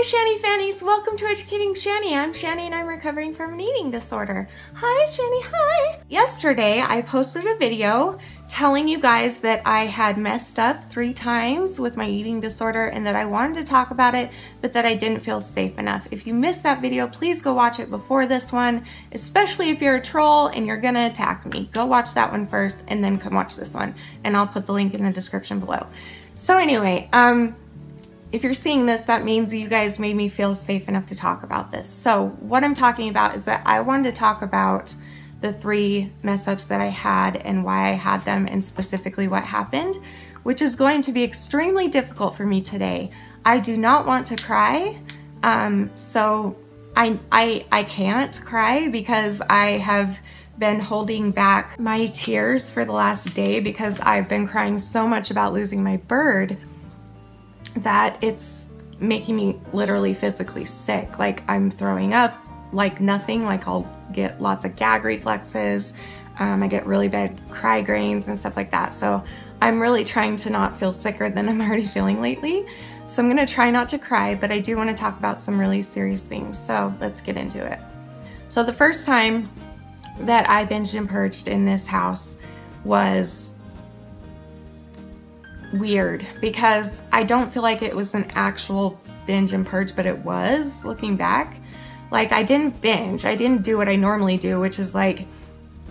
Shanny Fannies, welcome to Educating Shanny. I'm Shanny and I'm recovering from an eating disorder. Hi Shanny, hi! Yesterday I posted a video telling you guys that I had messed up 3 times with my eating disorder and that I wanted to talk about it, but that I didn't feel safe enough. If you missed that video, please go watch it before this one, especially if you're a troll and you're gonna attack me. Go watch that one first and then come watch this one, and I'll put the link in the description below. So anyway, if you're seeing this, that means you guys made me feel safe enough to talk about this. So what I'm talking about is that I wanted to talk about the 3 mess ups that I had and why I had them and specifically what happened, which is going to be extremely difficult for me today. I do not want to cry, so I can't cry because I have been holding back my tears for the last day because I've been crying so much about losing my bird that it's making me literally physically sick. Like I'm throwing up like nothing, like I'll get lots of gag reflexes, I get really bad cry grains and stuff like that. So I'm really trying to not feel sicker than I'm already feeling lately. So I'm gonna try not to cry, but I do want to talk about some really serious things. So let's get into it. So the first time that I binged and purged in this house was weird because I don't feel like it was an actual binge and purge, but it was, looking back. Like I didn't binge, I didn't do what I normally do, which is like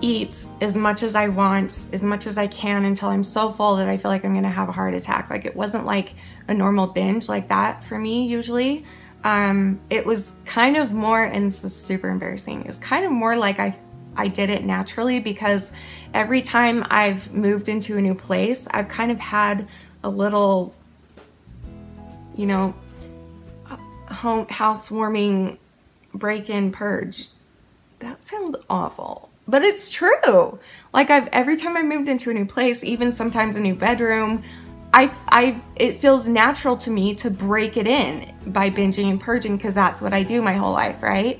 eat as much as I want, as much as I can until I'm so full that I feel like I'm gonna have a heart attack. Like it wasn't like a normal binge like that for me usually. It was kind of more, and this is super embarrassing, it was kind of more like I did it naturally because every time I've moved into a new place, I've kind of had a little, you know, housewarming break-in purge. That sounds awful, but it's true. Like every time I moved into a new place, even sometimes a new bedroom, it feels natural to me to break it in by binging and purging because that's what I do my whole life, right?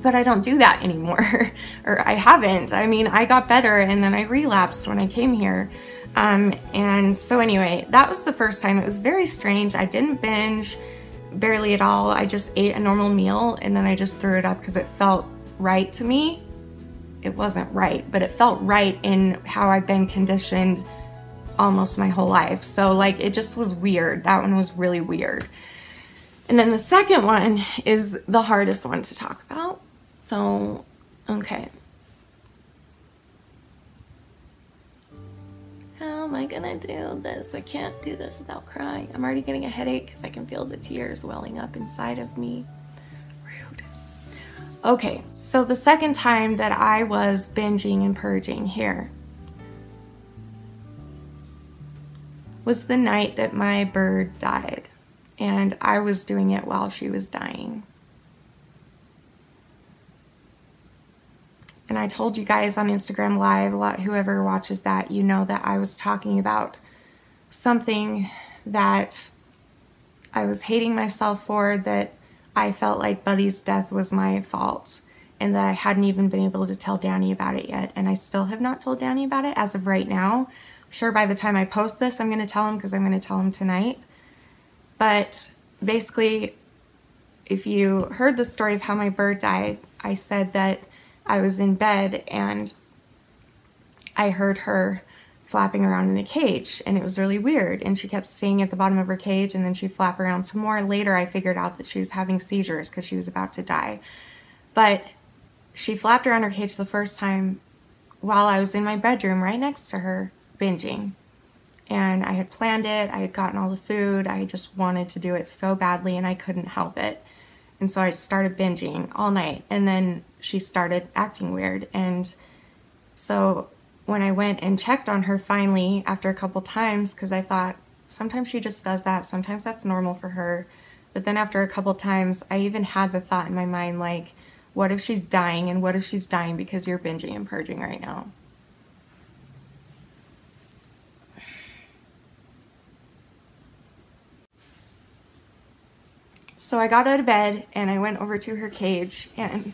But I don't do that anymore, or I haven't. I mean, I got better and then I relapsed when I came here. And so anyway, that was the first time. It was very strange. I didn't binge barely at all. I just ate a normal meal and then I just threw it up because it felt right to me. It wasn't right, but it felt right in how I've been conditioned almost my whole life. So like, it just was weird. That one was really weird. And then the second one is the hardest one to talk about. So, okay. How am I gonna do this? I can't do this without crying. I'm already getting a headache because I can feel the tears welling up inside of me. Rude. Okay, so the second time that I was binging and purging here was the night that my bird died. And I was doing it while she was dying. And I told you guys on Instagram Live, whoever watches that, you know that I was talking about something that I was hating myself for, that I felt like Buddy's death was my fault, and that I hadn't even been able to tell Danny about it yet. And I still have not told Danny about it as of right now. I'm sure by the time I post this, I'm going to tell him because I'm going to tell him tonight. But basically, if you heard the story of how my bird died, I said that I was in bed and I heard her flapping around in a cage, and it was really weird. And she kept staying at the bottom of her cage, and then she'd flap around some more. Later, I figured out that she was having seizures because she was about to die. But she flapped around her cage the first time while I was in my bedroom right next to her, binging. And I had planned it, I had gotten all the food, I just wanted to do it so badly and I couldn't help it. And so I started binging all night, and then she started acting weird. And so when I went and checked on her finally after a couple times, because I thought sometimes she just does that, sometimes that's normal for her. But then after a couple times, I even had the thought in my mind, like, what if she's dying? And what if she's dying because you're binging and purging right now? So I got out of bed and I went over to her cage, and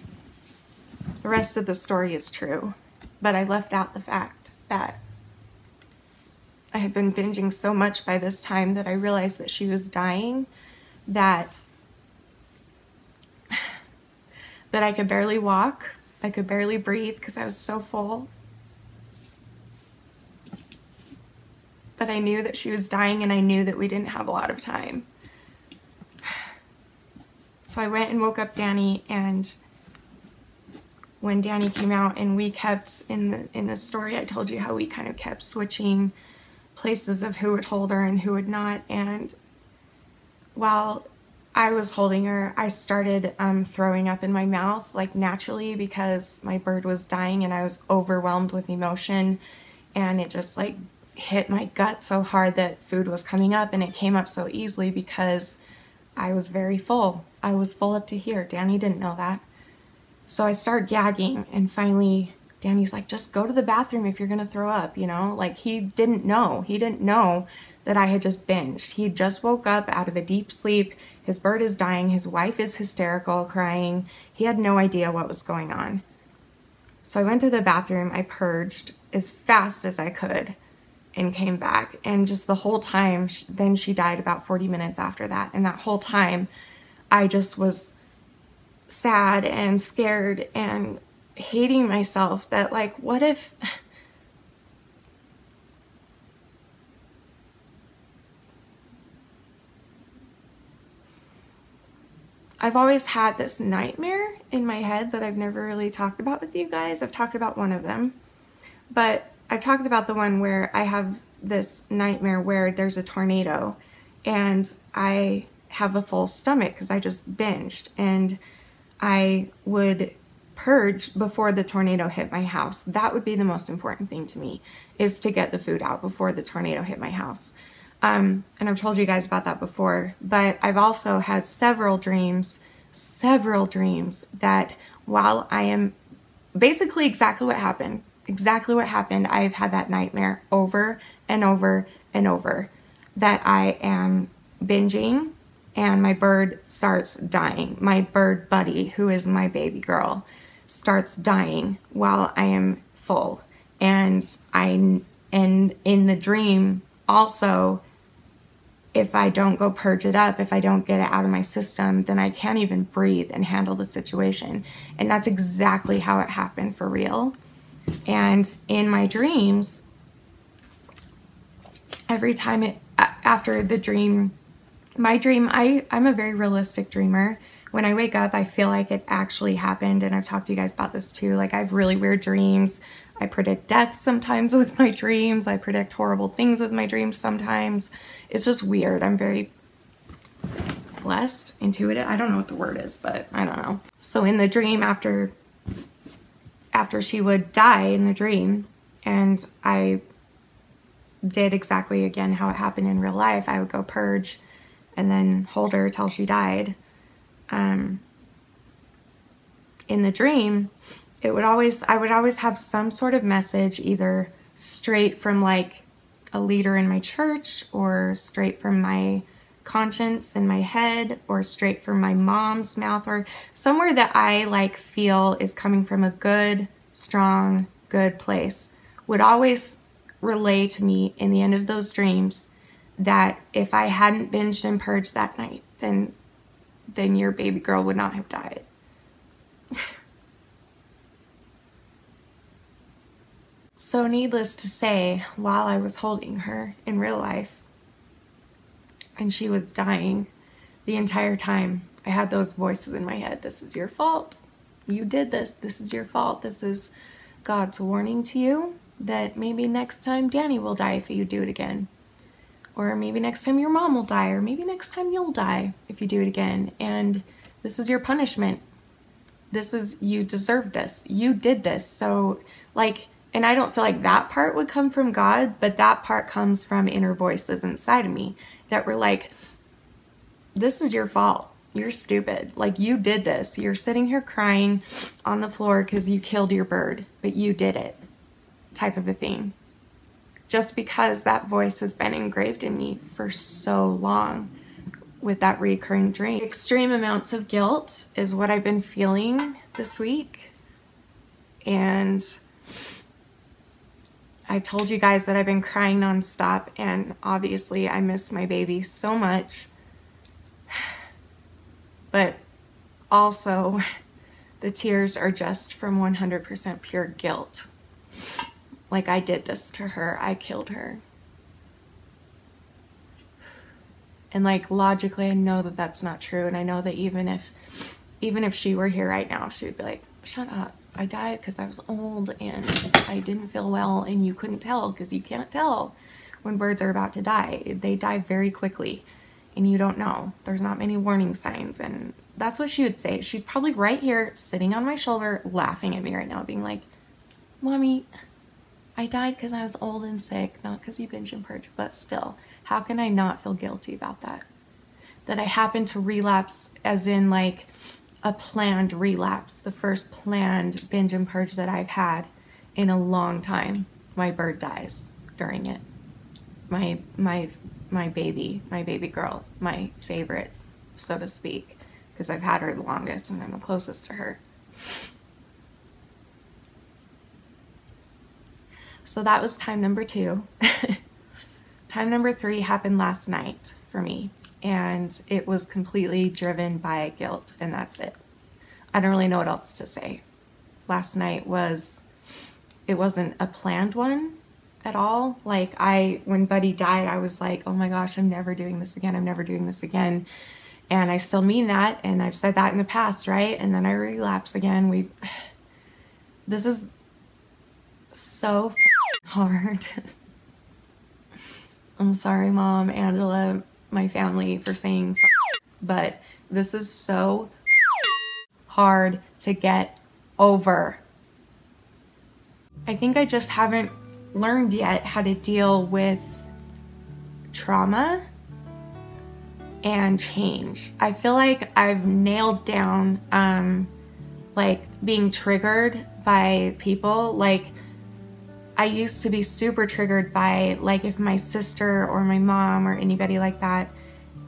the rest of the story is true, but I left out the fact that I had been binging so much by this time that I realized that she was dying, that that I could barely walk. I could barely breathe because I was so full. But I knew that she was dying, and I knew that we didn't have a lot of time. So I went and woke up Danny, and when Danny came out, and we kept, in the story I told you how we kind of kept switching places of who would hold her and who would not, and while I was holding her, I started throwing up in my mouth, like naturally, because my bird was dying and I was overwhelmed with emotion, and it just like hit my gut so hard that food was coming up, and it came up so easily because I was very full. I was full up to here. Danny didn't know that. So I started gagging, and finally Danny's like, just go to the bathroom if you're gonna throw up, you know? Like, he didn't know. He didn't know that I had just binged. He just woke up out of a deep sleep. His bird is dying. His wife is hysterical, crying. He had no idea what was going on. So I went to the bathroom. I purged as fast as I could and came back. And just the whole time, then she died about 40 minutes after that. And that whole time, I just was sad and scared and hating myself that, like, what if... I've always had this nightmare in my head that I've never really talked about with you guys. I've talked about one of them, but I've talked about the one where I have this nightmare where there's a tornado and I have a full stomach because I just binged, and I would purge before the tornado hit my house. That would be the most important thing to me, is to get the food out before the tornado hit my house. And I've told you guys about that before, but I've also had several dreams that while I am basically exactly what happened, I've had that nightmare over and over and over, that I am binging and my bird starts dying. My bird buddy, who is my baby girl, starts dying while I am full. And in the dream also, if I don't go purge it up, if I don't get it out of my system, then I can't even breathe and handle the situation. And that's exactly how it happened for real. And in my dreams, every time after the dream, I'm a very realistic dreamer. When I wake up, I feel like it actually happened, and I've talked to you guys about this too. Like, I have really weird dreams. I predict death sometimes with my dreams. I predict horrible things with my dreams sometimes. It's just weird. I'm very blessed, intuitive. I don't know what the word is, but I don't know. So in the dream, after she would die in the dream, and I did exactly again how it happened in real life, I would go purge and then hold her till she died. In the dream, I would always have some sort of message, either straight from like a leader in my church, or straight from my conscience in my head, or straight from my mom's mouth, or somewhere that I like feel is coming from a good, strong, good place, would always relay to me in the end of those dreams that if I hadn't binged and purged that night, then your baby girl would not have died. So needless to say, while I was holding her in real life and she was dying, the entire time I had those voices in my head. This is your fault. You did this. This is your fault. This is God's warning to you that maybe next time Danny will die if you do it again. Or maybe next time your mom will die, or maybe next time you'll die if you do it again. And this is your punishment. This is, you deserve this. You did this. So like, and I don't feel like that part would come from God, but that part comes from inner voices inside of me that were like, this is your fault. You're stupid. Like, you did this. You're sitting here crying on the floor because you killed your bird, but you did it, type of a thing. Just because that voice has been engraved in me for so long with that recurring dream. Extreme amounts of guilt is what I've been feeling this week. And I told you guys that I've been crying nonstop, and obviously I miss my baby so much. But also, The tears are just from 100% pure guilt. Like, I did this to her. I killed her. And like, logically, I know that that's not true. And I know that even if she were here right now, she would be like, shut up. I died because I was old and I didn't feel well, and you couldn't tell because you can't tell when birds are about to die. They die very quickly and you don't know. There's not many warning signs. And that's what she would say. She's probably right here sitting on my shoulder laughing at me right now, being like, Mommy, I died because I was old and sick, not because you binge and purge, but still. How can I not feel guilty about that? That I happened to relapse, as in like a planned relapse, the first planned binge and purge that I've had in a long time. My bird dies during it. My baby girl, my favorite, so to speak, because I've had her the longest and I'm the closest to her. So that was time number 2. Time number 3 happened last night for me, and it was completely driven by guilt, and that's it. I don't really know what else to say. Last night it wasn't a planned one at all. Like, when Buddy died, I was like, oh my gosh, I'm never doing this again. I'm never doing this again. And I still mean that, and I've said that in the past, right? And then I relapse again. This is so hard. I'm sorry, Mom, Angela, my family, for saying but this is so hard to get over. I think I just haven't learned yet how to deal with trauma and change. I feel like I've nailed down like being triggered by people. Like, I used to be super triggered by, like, if my sister or my mom or anybody like that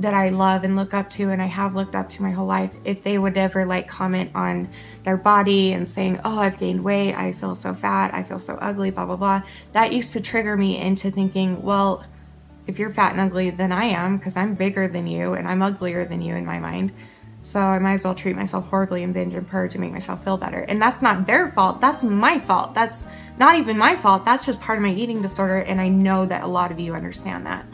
I love and look up to, and I have looked up to my whole life, if they would ever like comment on their body and saying, oh, I've gained weight, I feel so fat, I feel so ugly, blah, blah, blah, that used to trigger me into thinking, well, if you're fat and ugly, then I am, because I'm bigger than you and I'm uglier than you in my mind. So I might as well treat myself horribly and binge and purge and make myself feel better. And that's not their fault. That's my fault. That's not even my fault. That's just part of my eating disorder. And I know that a lot of you understand that.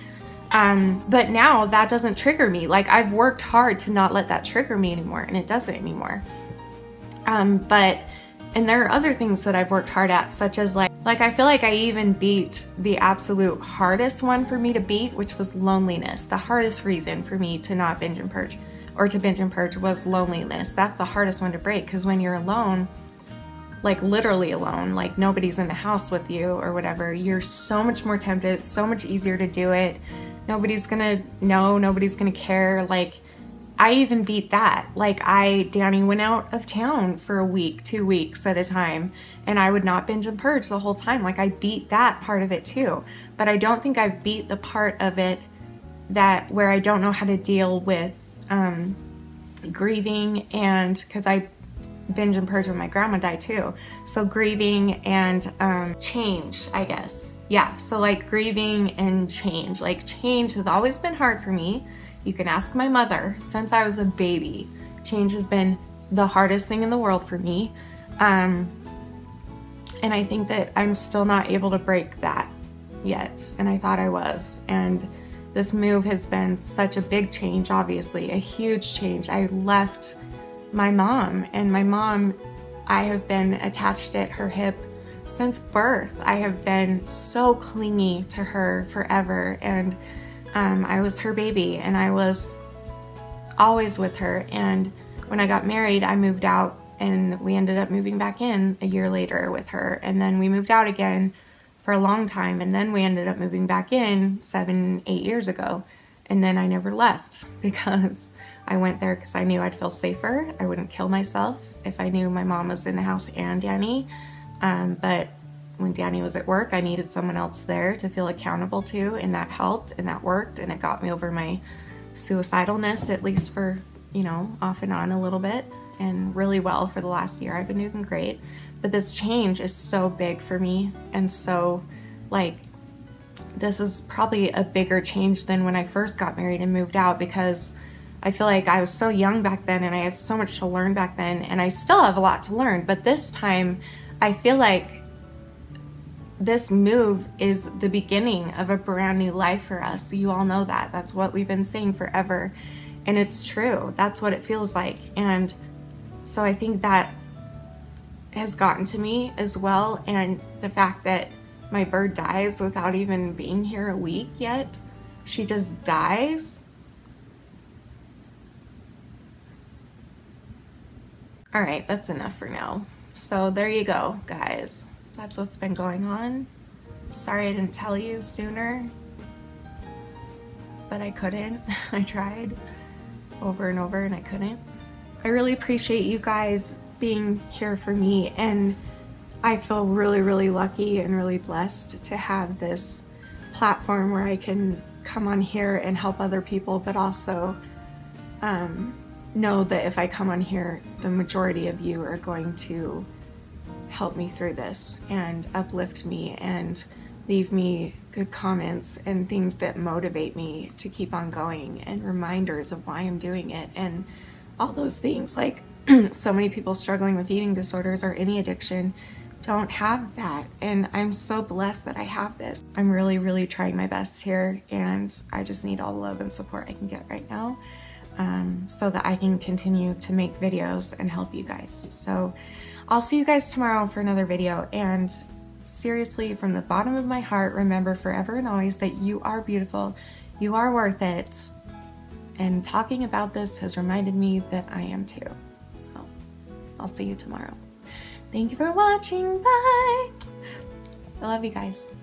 But now that doesn't trigger me. Like, I've worked hard to not let that trigger me anymore, and it doesn't anymore. And there are other things that I've worked hard at, such as like I feel like I even beat the absolute hardest one for me to beat, which was loneliness. The hardest reason for me to not binge and purge, or to binge and purge, was loneliness. That's the hardest one to break, because when you're alone, like literally alone, like nobody's in the house with you or whatever, you're so much more tempted. It's so much easier to do it. Nobody's gonna know, nobody's gonna care. Like, I even beat that. Like, Danny went out of town for a week, 2 weeks at a time, and I would not binge and purge the whole time. Like, I beat that part of it too. But I don't think I've beat the part of it where I don't know how to deal with grieving, and because I binge and purge when my grandma died too. So grieving and change, I guess. Yeah, so like grieving and change. Like, change has always been hard for me. You can ask my mother. Since I was a baby, change has been the hardest thing in the world for me. And I think that I'm still not able to break that yet. And I thought I was. And this move has been such a big change, obviously, a huge change. I left my mom, and my mom, I have been attached at her hip since birth. I have been so clingy to her forever, and I was her baby, and I was always with her. And when I got married, I moved out, and we ended up moving back in a year later with her, and then we moved out again for a long time, and then we ended up moving back in 7, 8 years ago. And then I never left, because I went there because I knew I'd feel safer. I wouldn't kill myself if I knew my mom was in the house and Danny. But when Danny was at work, I needed someone else there to feel accountable to, and that helped, and that worked, and it got me over my suicidalness, at least for, you know, off and on a little bit, and really well for the last year. I've been doing great. But this change is so big for me, and so, like, this is probably a bigger change than when I first got married and moved out, because I feel like I was so young back then and I had so much to learn back then, and I still have a lot to learn, but this time I feel like this move is the beginning of a brand new life for us. You all know that. That's what we've been saying forever, and it's true. That's what it feels like. And so I think that has gotten to me as well, and the fact that my bird dies without even being here a week yet. She just dies. All right, that's enough for now. So there you go, guys. That's what's been going on. Sorry I didn't tell you sooner, but I couldn't. I tried over and over and I couldn't. I really appreciate you guys being here for me, and I feel really, really lucky and really blessed to have this platform where I can come on here and help other people, but also know that if I come on here, the majority of you are going to help me through this and uplift me and leave me good comments and things that motivate me to keep on going, and reminders of why I'm doing it and all those things. Like so many people struggling with eating disorders or any addiction don't have that, and I'm so blessed that I have this. I'm really, really trying my best here, and I just need all the love and support I can get right now, so that I can continue to make videos and help you guys. So I'll see you guys tomorrow for another video, and seriously, from the bottom of my heart, remember forever and always that you are beautiful, you are worth it, and talking about this has reminded me that I am too. So I'll see you tomorrow. Thank you for watching. Bye. I love you guys.